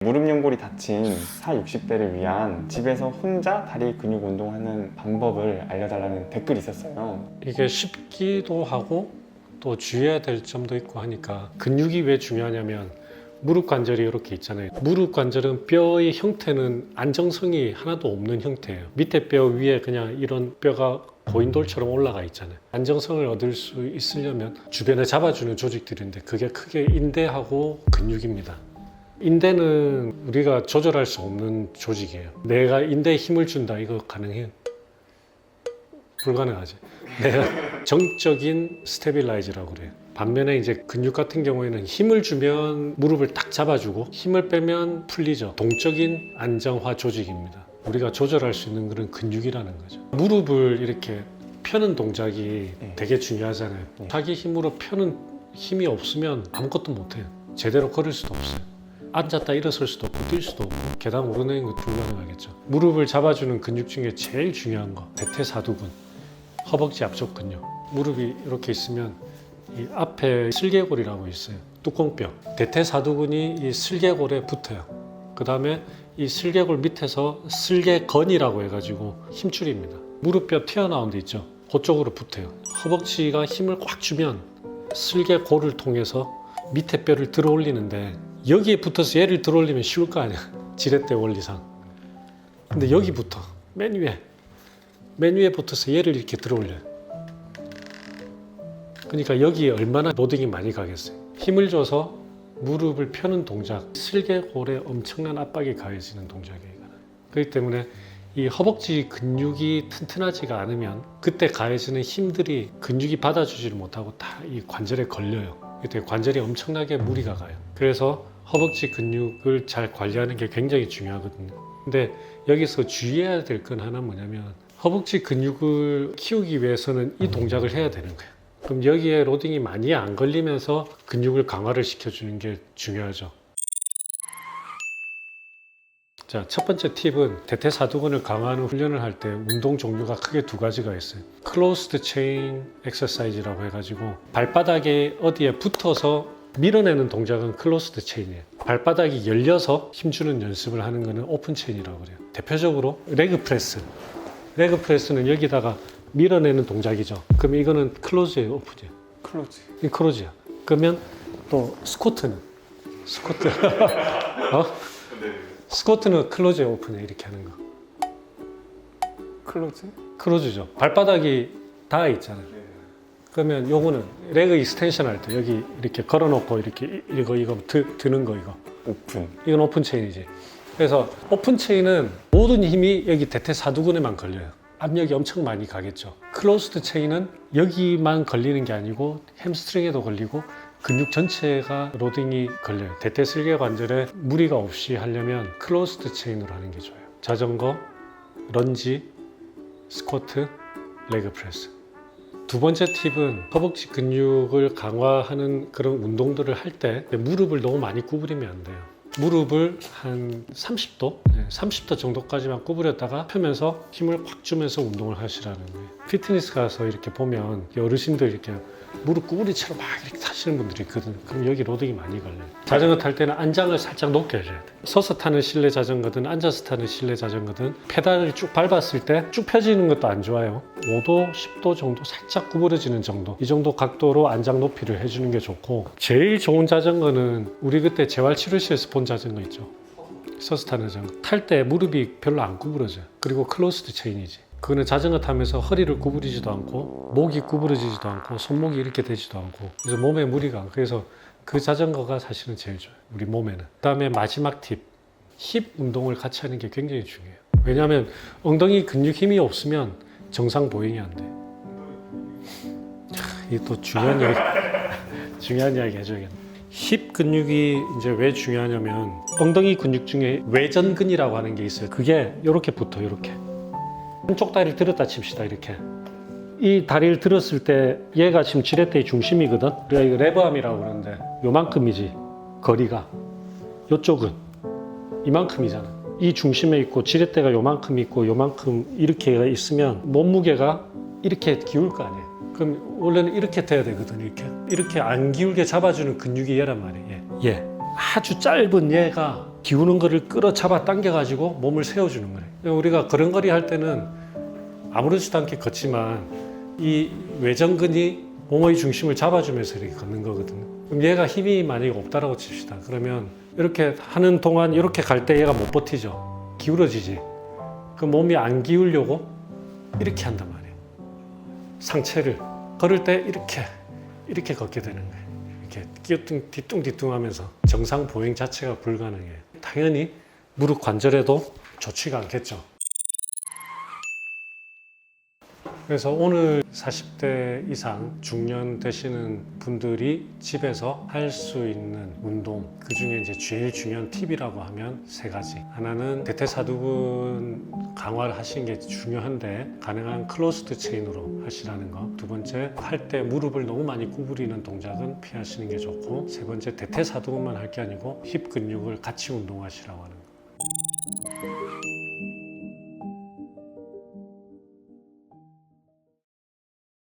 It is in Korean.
무릎 연골이 다친 40, 60대를 위한 집에서 혼자 다리 근육 운동하는 방법을 알려달라는 댓글이 있었어요. 이게 쉽기도 하고 또 주의해야 될 점도 있고 하니까 근육이 왜 중요하냐면 무릎 관절이 이렇게 있잖아요. 무릎 관절은 뼈의 형태는 안정성이 하나도 없는 형태예요. 밑에 뼈 위에 그냥 이런 뼈가 고인돌처럼 올라가 있잖아요. 안정성을 얻을 수 있으려면 주변에 잡아주는 조직들인데 그게 크게 인대하고 근육입니다. 인대는 우리가 조절할 수 없는 조직이에요. 내가 인대에 힘을 준다, 이거 가능해요? 불가능하지. 내가 정적인 스테빌라이즈라고 그래요. 반면에 이제 근육 같은 경우에는 힘을 주면 무릎을 딱 잡아주고 힘을 빼면 풀리죠. 동적인 안정화 조직입니다. 우리가 조절할 수 있는 그런 근육이라는 거죠. 무릎을 이렇게 펴는 동작이 되게 중요하잖아요. 자기 힘으로 펴는 힘이 없으면 아무것도 못해요. 제대로 걸을 수도 없어요. 앉았다 일어설 수도 없고 뛸 수도 없고 계단 오르내리는 것도 불가능하겠죠. 무릎을 잡아주는 근육 중에 제일 중요한 거 대퇴사두근, 허벅지 앞쪽 근육. 무릎이 이렇게 있으면 이 앞에 슬개골이라고 있어요. 뚜껑뼈. 대퇴사두근이 이 슬개골에 붙어요. 그 다음에 이 슬개골 밑에서 슬개건이라고 해가지고 힘줄입니다. 무릎뼈 튀어나온 데 있죠. 그쪽으로 붙어요. 허벅지가 힘을 꽉 주면 슬개골을 통해서 밑에 뼈를 들어 올리는데 여기에 붙어서 얘를 들어 올리면 쉬울 거 아니야. 지렛대 원리상. 근데 여기 붙어. 맨 위에 붙어서 얘를 이렇게 들어 올려요. 그러니까 여기에 얼마나 로딩이 많이 가겠어요. 힘을 줘서 무릎을 펴는 동작, 슬개골에 엄청난 압박이 가해지는 동작이에요. 그렇기 때문에 이 허벅지 근육이 튼튼하지가 않으면 그때 가해지는 힘들이 근육이 받아주지를 못하고 다 이 관절에 걸려요. 그때 관절이 엄청나게 무리가 가요. 그래서 허벅지 근육을 잘 관리하는 게 굉장히 중요하거든요. 근데 여기서 주의해야 될 건 하나 뭐냐면 허벅지 근육을 키우기 위해서는 이 동작을 해야 되는 거예요. 그럼 여기에 로딩이 많이 안 걸리면서 근육을 강화를 시켜주는 게 중요하죠. 자, 첫 번째 팁은 대퇴사두근을 강화하는 훈련을 할 때 운동 종류가 크게 두 가지가 있어요. 클로스드 체인 엑서사이즈라고 해가지고 발바닥에 어디에 붙어서 밀어내는 동작은 클로스드 체인이에요. 발바닥이 열려서 힘주는 연습을 하는 거는 오픈 체인이라고 그래요. 대표적으로 레그 프레스. 레그 프레스는 여기다가 밀어내는 동작이죠. 그럼 이거는 클로즈예요, 오픈이에요? 클로즈. 이 클로즈야. 그러면 또 스쿼트는? 스쿼트. 어? 스쿼트는 클로즈에 오픈해 이렇게 하는 거. 클로즈? 클로즈죠. 발바닥이 닿아 있잖아요. 그러면 요거는 레그 익스텐션 할 때 여기 이렇게 걸어놓고 이렇게 이거 드는 거 이거. 오픈. 이건 오픈 체인이지. 그래서 오픈 체인은 모든 힘이 여기 대퇴사두근에만 걸려요. 압력이 엄청 많이 가겠죠. 클로스드 체인은 여기만 걸리는 게 아니고 햄스트링에도 걸리고 근육 전체가 로딩이 걸려요. 대퇴슬개 관절에 무리가 없이 하려면 클로스드 체인으로 하는 게 좋아요. 자전거, 런지, 스쿼트, 레그 프레스. 두 번째 팁은 허벅지 근육을 강화하는 그런 운동들을 할 때 무릎을 너무 많이 구부리면 안 돼요. 무릎을 한 30도? 30도 정도까지만 구부렸다가 펴면서 힘을 확 주면서 운동을 하시라는 거예요. 피트니스 가서 이렇게 보면 어르신들 이렇게 무릎 구부리처럼 막 이렇게 타시는 분들이 있거든요. 그럼 여기 로딩이 많이 걸려요. 자전거 탈 때는 안장을 살짝 높게 해줘야 돼요. 서서 타는 실내 자전거든 앉아서 타는 실내 자전거든 페달을 쭉 밟았을 때 쭉 펴지는 것도 안 좋아요. 5도, 10도 정도 살짝 구부러지는 정도, 이 정도 각도로 안장 높이를 해주는 게 좋고, 제일 좋은 자전거는 우리 그때 재활치료실에서 본 자전거 있죠. 서서 타는 자전거 탈 때 무릎이 별로 안 구부러져요. 그리고 클로스드 체인이지. 그거는 자전거 타면서 허리를 구부리지도 않고 목이 구부러지지도 않고 손목이 이렇게 되지도 않고, 그래서 몸에 무리가 안. 그래서 그 자전거가 사실은 제일 좋아요, 우리 몸에는. 그 다음에 마지막 팁, 힙 운동을 같이 하는 게 굉장히 중요해요. 왜냐하면 엉덩이 근육 힘이 없으면 정상 보행이 안 돼요. 이게 또 중요한 이야기, 중요한 이야기 해줘야겠네. 힙 근육이 이제 왜 중요하냐면 엉덩이 근육 중에 외전근이라고 하는 게 있어요. 그게 이렇게 붙어, 이렇게. 한쪽 다리를 들었다 칩시다. 이렇게 이 다리를 들었을 때 얘가 지금 지렛대의 중심이거든. 우리가 이거 레버암이라고 그러는데 요만큼이지, 거리가. 요쪽은 이만큼이잖아. 이 중심에 있고 지렛대가 요만큼 있고 요만큼 이렇게 있으면 몸무게가 이렇게 기울 거 아니에요. 그럼 원래는 이렇게 돼야 되거든. 이렇게 안 기울게 잡아주는 근육이 얘란 말이에요. 얘 아주 짧은 얘가 기우는 거를 끌어잡아 당겨가지고 몸을 세워주는 거예요. 우리가 걸음걸이 할 때는 아무렇지도 않게 걷지만 이 외전근이 몸의 중심을 잡아주면서 이렇게 걷는 거거든요. 그럼 얘가 힘이 만약에 없다라고 칩시다. 그러면 이렇게 하는 동안 이렇게 갈 때 얘가 못 버티죠. 기울어지지. 그 몸이 안 기울려고 이렇게 한단 말이에요. 상체를 걸을 때 이렇게 걷게 되는 거예요. 이렇게 뒤뚱뒤뚱 하면서 정상 보행 자체가 불가능해요. 당연히 무릎 관절에도 좋지가 않겠죠. 그래서 오늘 40대 이상 중년 되시는 분들이 집에서 할 수 있는 운동, 그 중에 이제 제일 중요한 팁이라고 하면 세 가지. 하나는 대퇴사두근 강화를 하시는 게 중요한데 가능한 클로스드 체인으로 하시라는 거. 두 번째, 할 때 무릎을 너무 많이 구부리는 동작은 피하시는 게 좋고, 세 번째, 대퇴사두근만 할 게 아니고 힙 근육을 같이 운동하시라고 하는 거.